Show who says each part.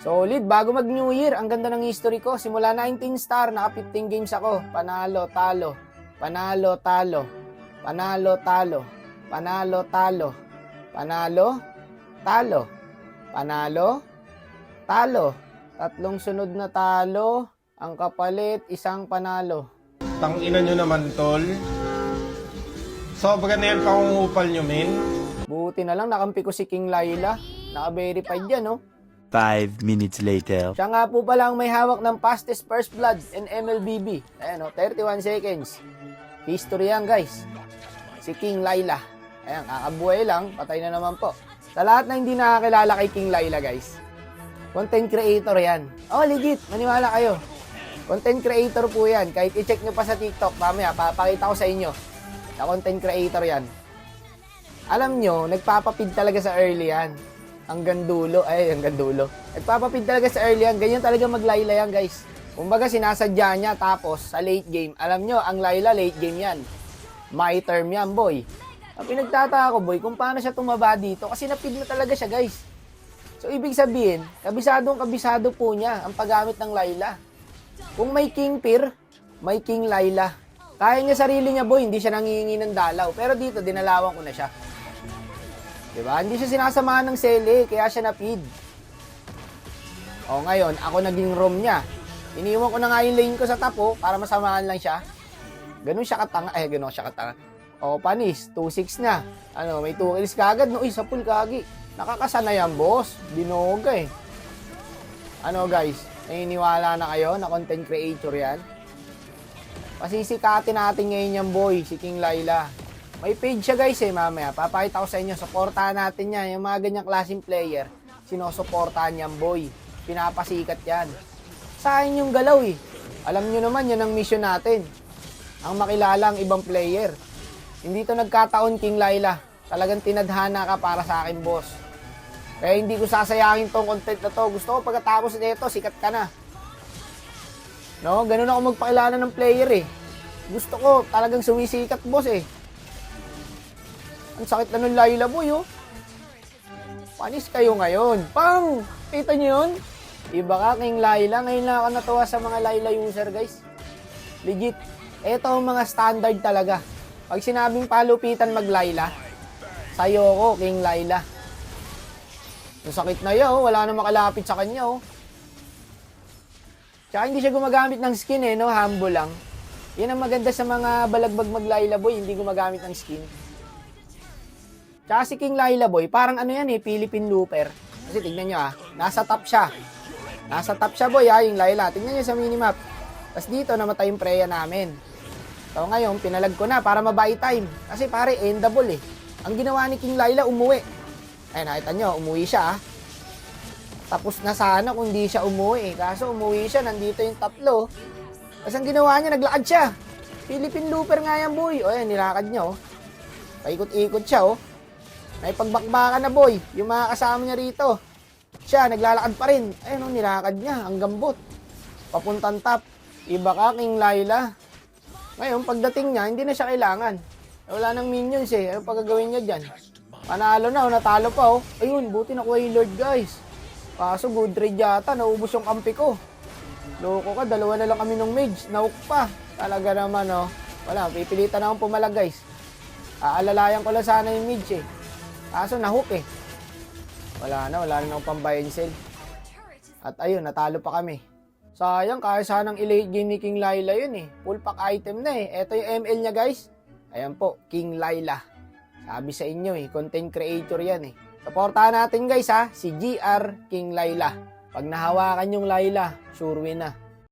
Speaker 1: Solid, bago mag New Year, ang ganda ng history ko. Simula 19 star, naka 15 games ako. Panalo, talo. Panalo, talo. Panalo, talo. Panalo, talo. Panalo, talo. Panalo, talo. Tatlong sunod na talo. Ang kapalit, isang panalo.
Speaker 2: Tangina nyo naman, tol. Sobra na yan pangungupal nyo, men.
Speaker 1: Buti na lang nakampi ko si King Laila. Naka-verified yan, no?
Speaker 3: 5 minutes later.
Speaker 1: Siya nga po pala ang may hawak ng fastest first blood in MLBB. Ayan o, 31 seconds. History yan, guys. Si King Laila. Ayan, kakabuhay lang, patay na naman po. Sa lahat na hindi nakakilala kay King Laila, guys, content creator yan. Oh, legit, maniwala kayo. Content creator po yan. Kahit i-check nyo pa sa TikTok, mamaya, papakita ko sa inyo na content creator yan. Alam nyo, nagpapapid talaga sa early yan. Hanggang dulo. Nagpapapid talaga sa early yan. Ganyan talaga mag-Layla yan, guys. Kumbaga, sinasadya niya. Tapos, sa late game, alam nyo, ang Layla, late game yan. My term yan, boy. Ang pinagtataka ko, boy, kung paano siya tumaba dito. Kasi napid na talaga siya, guys. So, ibig sabihin, kabisado po niya ang paggamit ng Layla. Kung may King Peer, may King Layla. Kaya niya sarili niya, boy. Hindi siya nangihingi ng dalaw. Pero dito, dinalawan ko na siya. Diba? Hindi siya sinasamahan ng sele, kaya siya napid. O ngayon, ako naging roam niya. Iniwan ko na nga yung lane ko sa tapo para masamahan lang siya. Ganun siya katanga. O panis, 2-6 na. Ano, may 2 kills kagad. No, sa pool kagi. Nakakasana yan, boss. Binoga eh. Ano guys, naniniwala na kayo na content creator yan? Pasisikatin natin ngayon yan, boy, si King Laila. May page siya, guys, mamaya. Papakita ko sa inyo. Suportahan natin yan. Yung mga ganyang klaseng player, sinusuportahan yan, boy. Pinapasikat yan. Sayang yung galaw, eh. Alam nyo naman, yan ang mission natin. Ang makilala ang ibang player. Hindi to nagkataon, King Laila. Talagang tinadhana ka para sa akin, boss. Kaya hindi ko sasayangin tong content na to. Gusto ko pagkatapos nito, sikat ka na. No? Ganun ako magpakilala ng player, eh. Gusto ko talagang sumisikat, boss, eh. Ang sakit na nung Layla, boy, oh. Panis kayo ngayon. Pang! Kita nyo yun? Iba ka, King Layla. Ngayon lang ako natuwa sa mga Layla user, guys. Legit. Ito ang mga standard talaga. Pag sinabing palupitan mag-Layla, sayo ko, King Layla. Ang sakit na yun, oh. Wala na makalapit sa kanya, oh. Tsaka hindi siya gumagamit ng skin, eh, no? Humble lang. Yan ang maganda sa mga balagbag mag-Layla, boy. Hindi gumagamit ng skin. Tsaka si King Laila, boy, parang ano yan eh, Philippine Looper. Kasi tignan nyo nasa top siya. Nasa top siya, boy, yung Laila. Tignan nyo sa minimap. Tapos dito, namatay yung Freya namin. So ngayon, pinalag ko na para ma-buy time. Kasi pare, endable eh. Ang ginawa ni King Laila, umuwi. Ay, nakita nyo, umuwi siya Tapos na sana kung di siya umuwi. Kaso umuwi siya, nandito yung tatlo. Tapos ang ginawa niya, naglakad siya. Philippine Looper nga yan, boy. O yan, nilakad niya, paikot-ikot siya, May pagbakbakan na, boy. Yung mga kasama niya rito. Siya, naglalakad pa rin. Ayun, nilakad niya. Ang gambot. Papuntang top. Iba ka, King Laila. Ngayon, pagdating niya, hindi na siya kailangan. Wala nang minions eh. Ano pagagawin niya dyan? Panalo na, natalo pa, Ayun, buti nakuha yung Lord, guys. Kaso, good trade yata. Naubos yung kampi ko. Loko ka, dalawa na lang kami ng mage. Nahook pa. Talaga naman, Wala, pipilitan na akong pumalag, guys. Aalalayan ko lang sana yung mage, Kaso nahook wala na akong pang-buy and sell. At ayun, natalo pa kami. Sayang, kaya sanang i-late game ni King Laila yun Full pack item na Ito yung ML niya, guys. Ayan po, King Laila. Sabi sa inyo content creator yan Supportahan natin, guys, si GR King Laila. Pag nahawakan yung Laila, sure win na.